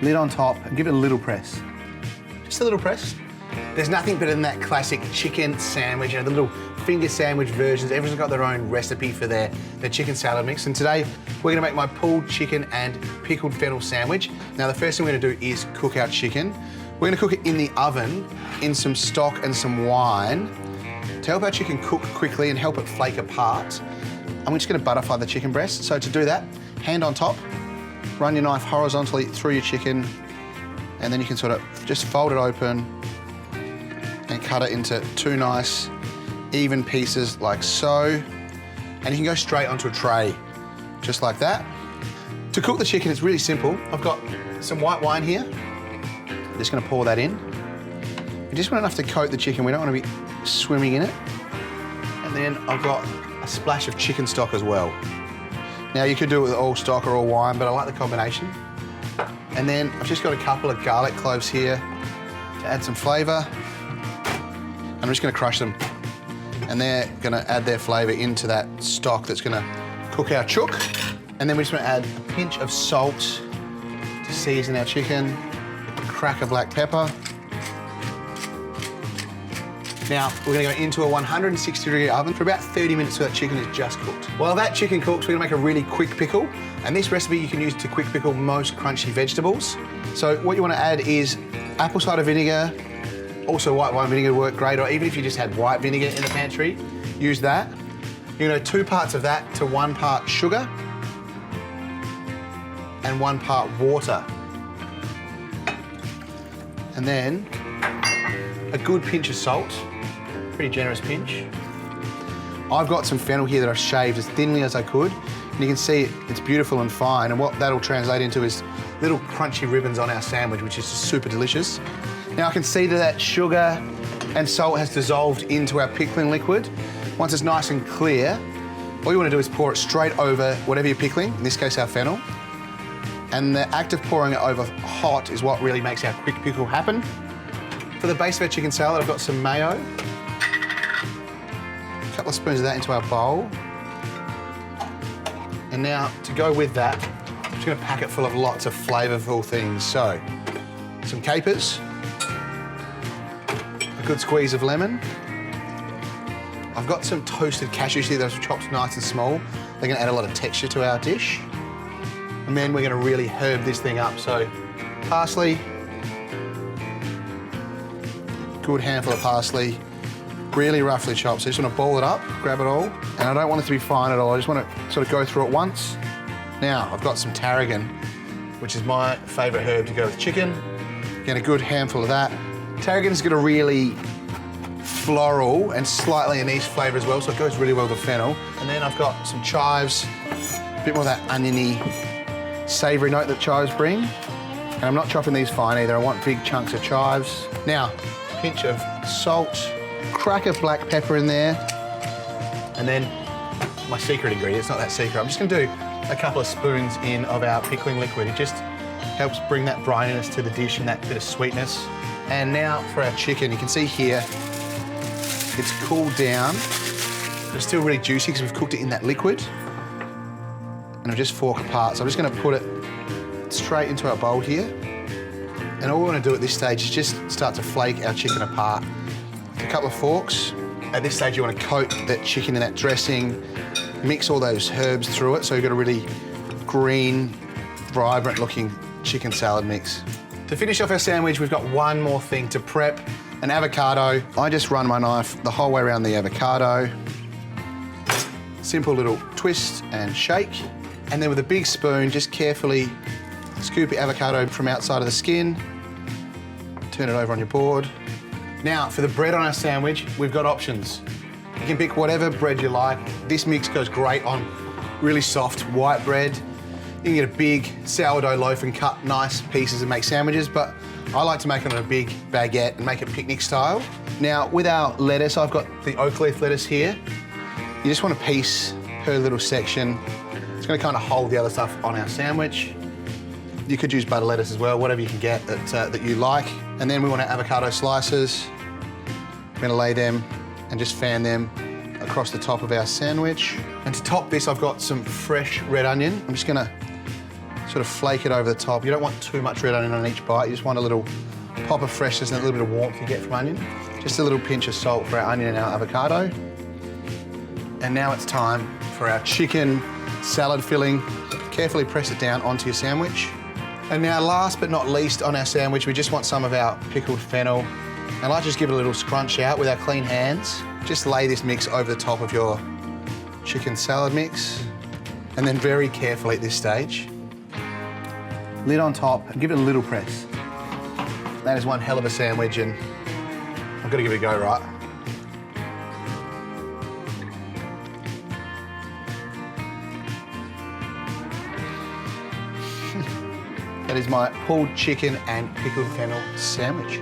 lid on top, and give it a little press. Just a little press. There's nothing better than that classic chicken sandwich, the little finger sandwich versions. Everyone's got their own recipe for their chicken salad mix. And today, we're gonna make my pulled chicken and pickled fennel sandwich. Now, the first thing we're gonna do is cook our chicken. We're gonna cook it in the oven in some stock and some wine to help our chicken cook quickly and help it flake apart. And we're just gonna butterfly the chicken breast. So to do that, hand on top, run your knife horizontally through your chicken, and then you can sort of just fold it open and cut it into two nice, even pieces like so. And you can go straight onto a tray, just like that. To cook the chicken, it's really simple. I've got some white wine here. Just gonna pour that in. We just want enough to coat the chicken. We don't want to be swimming in it. And then I've got a splash of chicken stock as well. Now, you could do it with all stock or all wine, but I like the combination. And then I've just got a couple of garlic cloves here to add some flavour. I'm just gonna crush them. And they're gonna add their flavour into that stock that's gonna cook our chook. And then we're just gonna add a pinch of salt to season our chicken, a crack of black pepper. Now, we're gonna go into a 160-degree oven for about 30 minutes so that chicken is just cooked. While that chicken cooks, we're gonna make a really quick pickle. And this recipe you can use to quick pickle most crunchy vegetables. So what you wanna add is apple cider vinegar, also white wine vinegar would work great, or even if you just had white vinegar in the pantry, use that. You're gonna do 2 parts of that to 1 part sugar and 1 part water. And then a good pinch of salt, pretty generous pinch. I've got some fennel here that I've shaved as thinly as I could, and you can see it's beautiful and fine, and what that'll translate into is little crunchy ribbons on our sandwich, which is just super delicious. Now, I can see that sugar and salt has dissolved into our pickling liquid. Once it's nice and clear, all you want to do is pour it straight over whatever you're pickling, in this case our fennel. And the act of pouring it over hot is what really makes our quick pickle happen. For the base of our chicken salad, I've got some mayo. A couple of spoons of that into our bowl. And now, to go with that, I'm just gonna pack it full of lots of flavorful things. So, some capers, a good squeeze of lemon. I've got some toasted cashews here that I've chopped nice and small. They're gonna add a lot of texture to our dish. And then we're gonna really herb this thing up. So, parsley, good handful of parsley, really roughly chopped. So you just want to ball it up, grab it all, and I don't want it to be fine at all. I just want to sort of go through it once. Now, I've got some tarragon, which is my favourite herb to go with chicken. Get a good handful of that. Tarragon is going to really floral and slightly anise flavour as well, so it goes really well with fennel. And then I've got some chives, a bit more of that oniony, savoury note that chives bring. And I'm not chopping these fine either. I want big chunks of chives. Now, pinch of salt, crack of black pepper in there, and then my secret ingredient, it's not that secret, I'm just gonna do a couple of spoons in of our pickling liquid. It just helps bring that brininess to the dish and that bit of sweetness. And now for our chicken, you can see here, it's cooled down, but it's still really juicy because we've cooked it in that liquid. And I've just fork apart, so I'm just gonna put it straight into our bowl here. And all we want to do at this stage is just start to flake our chicken apart. A couple of forks. At this stage, you want to coat that chicken in that dressing, mix all those herbs through it, so you've got a really green, vibrant-looking chicken salad mix. To finish off our sandwich, we've got one more thing to prep, an avocado. I just run my knife the whole way around the avocado. Simple little twist and shake. And then with a big spoon, just carefully scoop your avocado from outside of the skin, turn it over on your board. Now, for the bread on our sandwich, we've got options. You can pick whatever bread you like. This mix goes great on really soft white bread. You can get a big sourdough loaf and cut nice pieces and make sandwiches, but I like to make it on a big baguette and make it picnic style. Now, with our lettuce, I've got the oak leaf lettuce here. You just want to piece per little section. It's going to kind of hold the other stuff on our sandwich. You could use butter lettuce as well, whatever you can get that you like. And then we want our avocado slices. We're gonna lay them and just fan them across the top of our sandwich. And to top this, I've got some fresh red onion. I'm just gonna sort of flake it over the top. You don't want too much red onion on each bite. You just want a little pop of freshness and a little bit of warmth you get from onion. Just a little pinch of salt for our onion and our avocado. And now it's time for our chicken salad filling. Carefully press it down onto your sandwich. And now last but not least on our sandwich, we just want some of our pickled fennel. And I like to just give it a little scrunch out with our clean hands. Just lay this mix over the top of your chicken salad mix. And then very carefully at this stage, lid on top and give it a little press. That is one hell of a sandwich, and I've got to give it a go, right? That is my pulled chicken and pickled fennel sandwich.